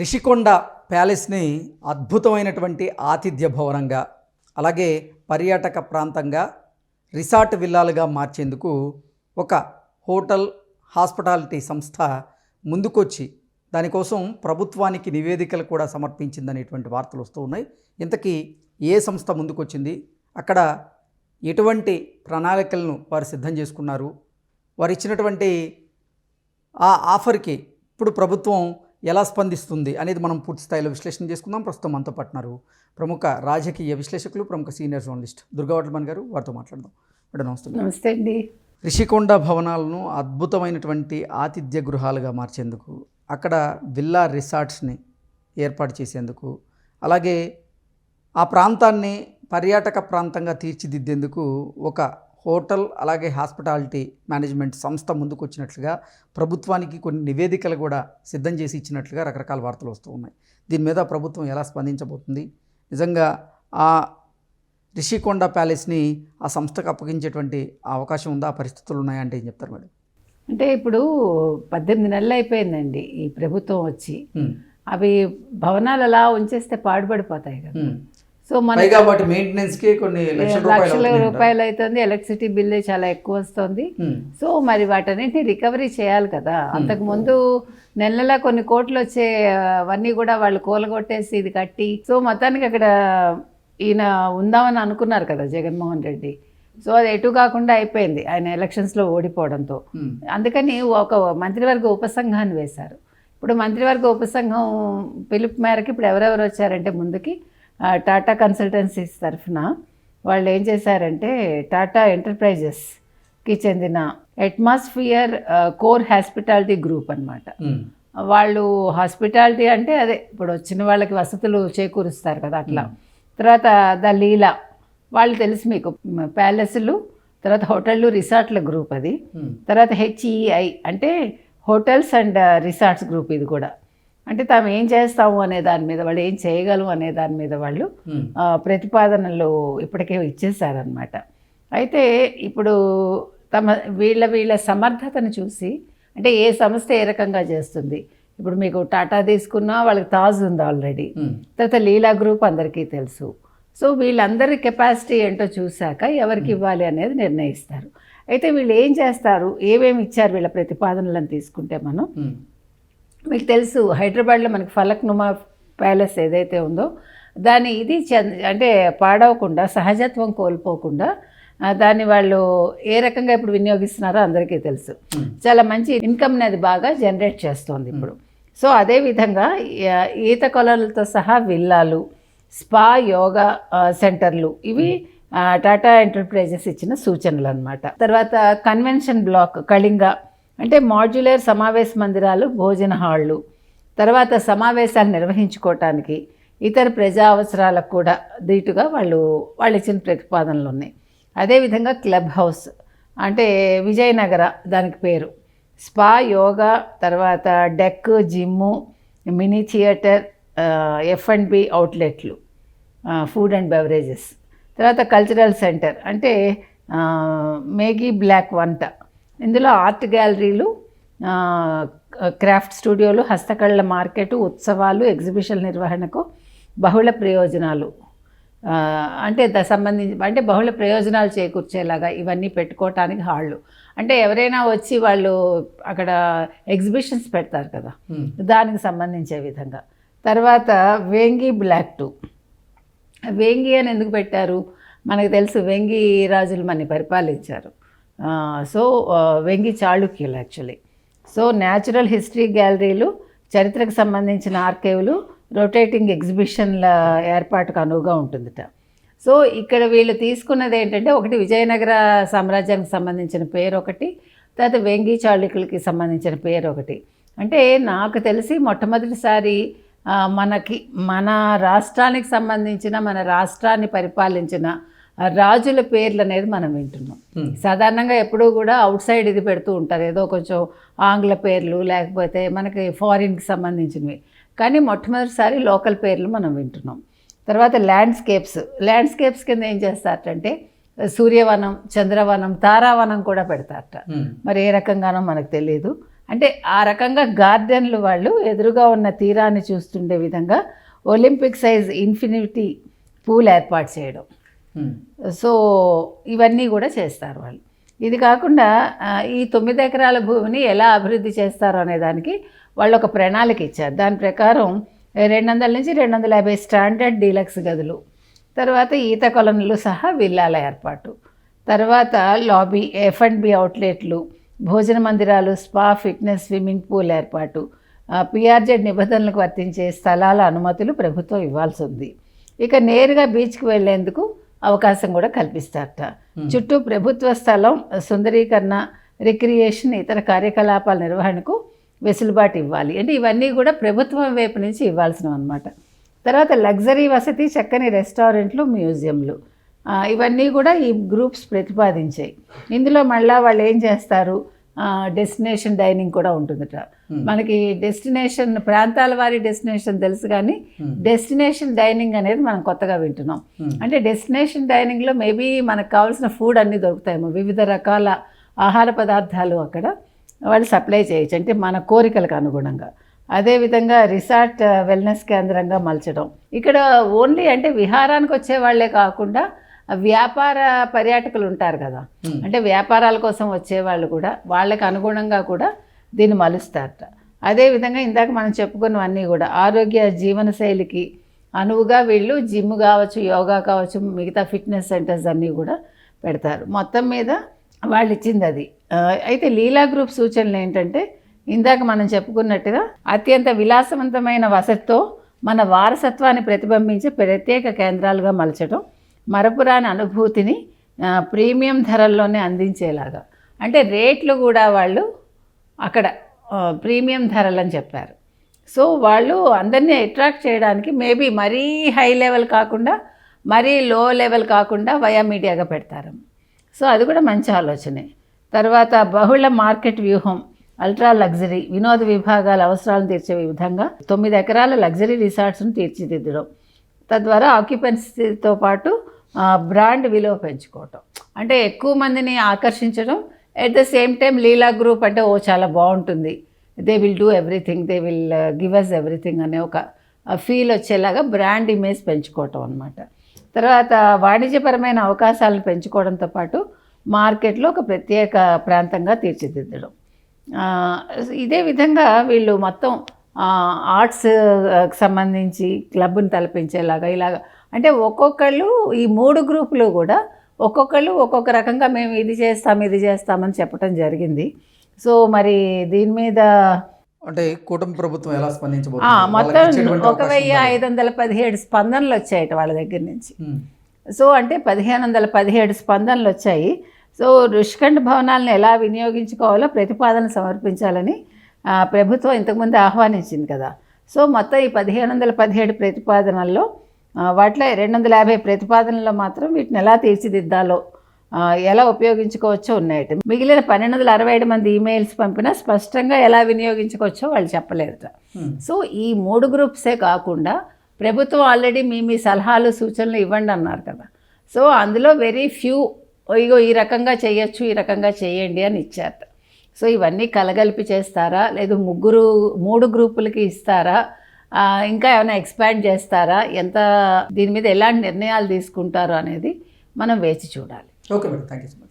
రిషికొండ ప్యాలెస్ని అద్భుతమైనటువంటి ఆతిథ్య భవనంగా, అలాగే పర్యాటక ప్రాంతంగా, రిసార్ట్ విల్లాలుగా మార్చేందుకు ఒక హోటల్ హాస్పిటాలిటీ సంస్థ ముందుకొచ్చి దానికోసం ప్రభుత్వానికి నివేదికలు కూడా సమర్పించిందనేటువంటి వార్తలు వస్తూ ఉన్నాయి. ఇంతకీ ఏ సంస్థ ముందుకొచ్చింది, అక్కడ ఎటువంటి ప్రణాళికలను వారు సిద్ధం చేసుకున్నారు, వారు ఇచ్చినటువంటి ఆ ఆఫర్కి ఇప్పుడు ప్రభుత్వం ఎలా స్పందిస్తుంది అనేది మనం పూర్తి స్థాయిలో విశ్లేషణ చేసుకుందాం. ప్రస్తుతం మనతో పాటున్నారు ప్రముఖ రాజకీయ విశ్లేషకులు, ప్రముఖ సీనియర్ జర్నలిస్ట్ దుర్గావట్లమణి గారు. వారితో మాట్లాడదాం. మేడం నమస్తే. నమస్తే అండి. రిషికొండ భవనాలను అద్భుతమైనటువంటి ఆతిథ్య గృహాలుగా మార్చేందుకు, అక్కడ విల్లా రిసార్ట్స్ని ఏర్పాటు చేసేందుకు, అలాగే ఆ ప్రాంతాన్ని పర్యాటక ప్రాంతంగా తీర్చిదిద్దేందుకు ఒక హోటల్ అలాగే హాస్పిటాలిటీ మేనేజ్మెంట్ సంస్థ ముందుకు వచ్చినట్లుగా ప్రభుత్వానికి కొన్ని నివేదికలు కూడా సిద్ధం చేసి ఇచ్చినట్లుగా రకరకాల వార్తలు వస్తూ ఉన్నాయి. దీని మీద ప్రభుత్వం ఎలా స్పందించబోతుంది, నిజంగా ఆ రిషికొండ ప్యాలెస్ని ఆ సంస్థకు అప్పగించేటువంటి అవకాశం ఉందా, పరిస్థితులు ఉన్నాయంటే ఏం చెప్తారు మేడం? అంటే ఇప్పుడు 18 నెలలు అయిపోయిందండి ఈ ప్రభుత్వం వచ్చి. అవి భవనాలు అలా ఉంచేస్తే పాడుపడిపోతాయి కదా. సో వాటి మెయింటెనెన్స్కి కొన్ని లక్షల రూపాయలు అవుతుంది, ఎలక్ట్రిసిటీ బిల్లు చాలా ఎక్కువ వస్తుంది. సో మరి వాటన్నిటిని రికవరీ చేయాలి కదా. అంతకుముందు నెలలా కొన్ని కోట్లు వచ్చే అవన్నీ కూడా వాళ్ళు కూలగొట్టేసి ఇది కట్టి, సో మొత్తానికి అక్కడ ఈయన ఉందామని అనుకున్నారు కదా జగన్మోహన్ రెడ్డి. సో అది ఎటు కాకుండా అయిపోయింది ఆయన ఎలక్షన్స్లో ఓడిపోవడంతో. అందుకని ఒక మంత్రివర్గ ఉపసంఘాన్ని వేశారు. ఇప్పుడు మంత్రివర్గ ఉపసంఘం పిలుపు మేరకు ఇప్పుడు ఎవరెవరు వచ్చారంటే ముందుకి టాటా కన్సల్టెన్సీస్ తరఫున వాళ్ళు ఏం చేశారంటే టాటా ఎంటర్ప్రైజెస్కి చెందిన అట్మాస్ఫియర్ కోర్ హాస్పిటాలిటీ గ్రూప్ అన్నమాట. వాళ్ళు హాస్పిటాలిటీ అంటే అదే ఇప్పుడు వచ్చిన వాళ్ళకి వసతులు చేకూరుస్తారు కదా అట్లా. తర్వాత ద లీలా వాళ్ళు తెలుసు మీకు, ప్యాలెస్లు, తర్వాత హోటళ్ళు రిసార్ట్ల గ్రూప్ అది. తర్వాత HEI అంటే హోటల్స్ అండ్ రిసార్ట్స్ గ్రూప్. ఇది కూడా అంటే తాము ఏం చేస్తాము అనే దాని మీద, వాళ్ళు ఏం చేయగలం అనే దాని మీద వాళ్ళు ప్రతిపాదనలు ఇప్పటికే ఇచ్చేసారనమాట. అయితే ఇప్పుడు వీళ్ళ సమర్థతను చూసి, అంటే ఏ సంస్థ ఏ రకంగా చేస్తుంది, ఇప్పుడు మీకు టాటా తీసుకున్నా వాళ్ళకి తాజ్ ఉంది ఆల్రెడీ, తర్వాత లీలా గ్రూప్ అందరికీ తెలుసు. సో వీళ్ళందరి కెపాసిటీ ఏంటో చూశాక ఎవరికి ఇవ్వాలి అనేది నిర్ణయిస్తారు. అయితే వీళ్ళు ఏం చేస్తారు, ఏమేమి ఇచ్చారు వీళ్ళ ప్రతిపాదనలను తీసుకుంటే మనం, మీకు తెలుసు హైదరాబాద్లో మనకి ఫలక్నుమా ప్యాలెస్ ఏదైతే ఉందో దాన్ని ఇది అంటే పాడవకుండా, సహజత్వం కోల్పోకుండా దాన్ని వాళ్ళు ఏ రకంగా ఇప్పుడు వినియోగిస్తున్నారో అందరికీ తెలుసు. చాలా మంచి ఇన్కమ్ అనేది బాగా జనరేట్ చేస్తుంది ఇప్పుడు. సో అదేవిధంగా ఈత కొలలతో సహా విల్లాలు, స్పా, యోగా సెంటర్లు, ఇవి టాటా ఎంటర్ప్రైజెస్ ఇచ్చిన సూచనలు అన్నమాట. తర్వాత కన్వెన్షన్ బ్లాక్, కళింగ అంటే మాడ్యులర్ సమావేశ మందిరాలు, భోజన హాళ్ళు, తర్వాత సమావేశాలు నిర్వహించుకోవటానికి ఇతర ప్రజా అవసరాలకు కూడా దీటుగా వాళ్ళు ఇచ్చిన ప్రతిపాదనలు ఉన్నాయి. అదేవిధంగా క్లబ్ హౌస్ అంటే విజయనగర దానికి పేరు, స్పా, యోగా, తర్వాత deck, gym, mini theatre, F&B అవుట్లెట్లు, ఫుడ్ అండ్ బెవరేజెస్, తర్వాత కల్చరల్ సెంటర్ అంటే మేగీ బ్లాక్ వంట, ఇందులో ఆర్ట్ గ్యాలరీలు, క్రాఫ్ట్ స్టూడియోలు, హస్తకళల మార్కెట్, ఉత్సవాలు, ఎగ్జిబిషన్ నిర్వహణకు బహుళ ప్రయోజనాలు అంటే సంబంధించి అంటే బహుళ ప్రయోజనాలు చేకూర్చేలాగా ఇవన్నీ పెట్టుకోవటానికి హాళ్ళు. అంటే ఎవరైనా వచ్చి వాళ్ళు అక్కడ ఎగ్జిబిషన్స్ పెడతారు కదా, దానికి సంబంధించే విధంగా. తర్వాత వేంగి బ్లాక్ 2, వేంగి అని ఎందుకు పెట్టారు మనకు తెలుసు, వేంగి రాజులు మనని పరిపాలించారు. సో వేంగి చాళుక్యులు యాక్చువల్లీ. సో న్యాచురల్ హిస్టరీ గ్యాలరీలు, చరిత్రకు సంబంధించిన ఆర్కైవ్లు, రొటేటింగ్ ఎగ్జిబిషన్ల ఏర్పాటుకు అనువుగా ఉంటుందట. సో ఇక్కడ వీళ్ళు తీసుకున్నది ఏంటంటే, ఒకటి విజయనగర సామ్రాజ్యానికి సంబంధించిన పేరు ఒకటి, తర్వాత వేంగి చాళుక్యులకి సంబంధించిన పేరు ఒకటి. అంటే నాకు తెలిసి మొట్టమొదటిసారి మన రాష్ట్రానికి సంబంధించిన, మన రాష్ట్రాన్ని పరిపాలించిన రాజుల పేర్లు అనేది మనం వింటున్నాం. సాధారణంగా ఎప్పుడూ కూడా అవుట్ సైడ్ ఇది పెడుతూ ఉంటారు, ఏదో కొంచెం ఆంగ్ల పేర్లు లేకపోతే మనకి ఫారిన్కి సంబంధించినవి, కానీ మొట్టమొదటిసారి లోకల్ పేర్లు మనం వింటున్నాం. తర్వాత ల్యాండ్స్కేప్స్ కింద ఏం చేస్తారంటే సూర్యవనం, చంద్రవనం, తారావనం కూడా పెడతారట. మరి ఏ రకంగానో మనకు తెలియదు. అంటే ఆ రకంగా గార్డెన్లు వాళ్ళు ఎదురుగా ఉన్న తీరాన్ని చూస్తుండే విధంగా ఒలింపిక్ సైజ్ ఇన్ఫినిటీ పూల్ ఏర్పాటు చేయడం. సో ఇవన్నీ కూడా చేస్తారు వాళ్ళు. ఇది కాకుండా ఈ 9 ఎకరాల భూమిని ఎలా అభివృద్ధి చేస్తారో అనే దానికి వాళ్ళు ఒక ప్రణాళిక ఇచ్చారు. దాని ప్రకారం 200 నుంచి 250 స్టాండర్డ్ డీలక్స్ గదులు, తర్వాత ఈత కొలనులు సహా విల్లాల ఏర్పాటు, తర్వాత లాబీ, F&B అవుట్లెట్లు, భోజన మందిరాలు, స్పా, ఫిట్నెస్, స్విమ్మింగ్ పూల్ ఏర్పాటు, పిఆర్జెడ్ నిబంధనలకు వర్తించే స్థలాల అనుమతులు ప్రభుత్వం ఇవ్వాల్సి ఉంది. ఇక నేరుగా బీచ్కి వెళ్లేందుకు అవకాశం కూడా కల్పిస్తారట. చుట్టూ ప్రభుత్వ స్థలం, సుందరీకరణ, రిక్రియేషన్, ఇతర కార్యకలాపాల నిర్వహణకు వెసులుబాటు ఇవ్వాలి. అంటే ఇవన్నీ కూడా ప్రభుత్వం వైపు నుంచి ఇవ్వాల్సినవి అనమాట. తర్వాత లగ్జరీ వసతి, చక్కని రెస్టారెంట్లు, మ్యూజియంలు, ఇవన్నీ కూడా ఈ గ్రూప్స్ ప్రతిపాదించాయి. ఇందులో మళ్ళీ వాళ్ళు ఏం చేస్తారు, డెస్టినేషన్ డైనింగ్ కూడా ఉంటుందట. మనకి డెస్టినేషన్ ప్రాంతాల వారి డెస్టినేషన్ తెలుసు, కానీ డెస్టినేషన్ డైనింగ్ అనేది మనం కొత్తగా వింటున్నాం. అంటే డెస్టినేషన్ డైనింగ్లో మేబీ మనకు కావాల్సిన ఫుడ్ అన్నీ దొరుకుతాయేమో, వివిధ రకాల ఆహార పదార్థాలు అక్కడ వాళ్ళు సప్లై చేయొచ్చు, అంటే మన కోరికలకు అనుగుణంగా. అదేవిధంగా రిసార్ట్, వెల్నెస్ కేంద్రంగా మలచడం. ఇక్కడ ఓన్లీ అంటే విహారానికి వచ్చే వాళ్ళే కాకుండా వ్యాపార పర్యాటకులు ఉంటారు కదా, అంటే వ్యాపారాల కోసం వచ్చేవాళ్ళు కూడా వాళ్ళకి అనుగుణంగా కూడా దీన్ని మలుస్తారట. అదేవిధంగా ఇందాక మనం చెప్పుకున్నవన్నీ కూడా ఆరోగ్య జీవనశైలికి అనువుగా వీళ్ళు జిమ్ కావచ్చు, యోగా కావచ్చు, మిగతా ఫిట్నెస్ సెంటర్స్ అన్నీ కూడా పెడతారు. మొత్తం మీద వాళ్ళు ఇచ్చింది అది. అయితే లీలా గ్రూప్ సూచనలు ఏంటంటే, ఇందాక మనం చెప్పుకున్నట్టుగా అత్యంత విలాసవంతమైన వసతితో మన వారసత్వాన్ని ప్రతిబింబించే ప్రత్యేక కేంద్రాలుగా మలచడం, మరపురాని అనుభూతిని ప్రీమియం ధరల్లోనే అందించేలాగా. అంటే రేట్లు కూడా వాళ్ళు అక్కడ ప్రీమియం ధరలు అని చెప్పారు. సో వాళ్ళు అందరినీ అట్రాక్ట్ చేయడానికి మేబీ మరీ హై లెవెల్ కాకుండా మరీ లో లెవెల్ కాకుండా వయా మీడియాగా పెడతారు. సో అది కూడా మంచి ఆలోచనే. తర్వాత బహుళ మార్కెట్ వ్యూహం, అల్ట్రా లగ్జరీ వినోద విభాగాల అవసరాలను తీర్చే విధంగా 9 ఎకరాల లగ్జరీ రిసార్ట్స్ను తీర్చిదిద్దడం, తద్వారా ఆక్యుపెన్సీతో పాటు బ్రాండ్ విలువ పెంచుకోవటం, అంటే ఎక్కువ మందిని ఆకర్షించడం. At the same time Leela group అంటే చాలా బాగుంటుంది, they will do everything, they will give us everything అనే ఒక ఫీల్ వచ్చేలాగా బ్రాండ్ ఇమేజ్ పెంచుకోవటం అన్నమాట. తర్వాత వాణిజ్యపరమైన అవకాశాలను పెంచుకోవడంతో పాటు మార్కెట్లో ఒక ప్రత్యేక ప్రాంతంగా తీర్చిదిద్దడం. ఇదే విధంగా వీళ్ళు మొత్తం ఆర్ట్స్ సంబంధించి క్లబ్ని తలపించేలాగా ఇలాగ, అంటే ఒక్కొక్కళ్ళు ఈ 3 గ్రూపులు కూడా ఒక్కొక్కళ్ళు ఒక్కొక్క రకంగా మేము ఇది చేస్తామని చెప్పడం జరిగింది. సో మరి దీని మీద అంటే కూటమి ప్రభుత్వం ఎలా స్పందించబోతుంది? మొత్తం 1517 స్పందనలు వచ్చాయట వాళ్ళ దగ్గర నుంచి. సో అంటే 1517 స్పందనలు వచ్చాయి. సో రుషికంఠ భవనాలను ఎలా వినియోగించుకోవాలో ప్రతిపాదన సమర్పించాలని ప్రభుత్వం ఇంతకుముందు ఆహ్వానించింది కదా. సో మొత్తం ఈ 1517 ప్రతిపాదనల్లో వాటిలో 250 ప్రతిపాదనల్లో మాత్రం వీటిని ఎలా తీర్చిదిద్దాలో, ఎలా ఉపయోగించుకోవచ్చో ఉన్నాయట. మిగిలిన 1267 మంది ఈమెయిల్స్ పంపినా స్పష్టంగా ఎలా వినియోగించుకోవచ్చో వాళ్ళు చెప్పలేదట. సో ఈ 3 గ్రూప్సే కాకుండా ప్రభుత్వం ఆల్రెడీ మీ సలహాలు సూచనలు ఇవ్వండి అన్నారు కదా. సో అందులో వెరీ ఫ్యూ, ఇగో ఈ రకంగా చేయొచ్చు, ఈ రకంగా చేయండి అని ఇచ్చారట. సో ఇవన్నీ కలగలిపి చేస్తారా, లేదు 3 గ్రూపులకి ఇస్తారా, ఇంకా ఏమైనా ఎక్స్పాండ్ చేస్తారా, ఎంత దీని మీద ఎలాంటి నిర్ణయాలు తీసుకుంటారో అనేది మనం వేచి చూడాలి. Okay madam, thank you so much.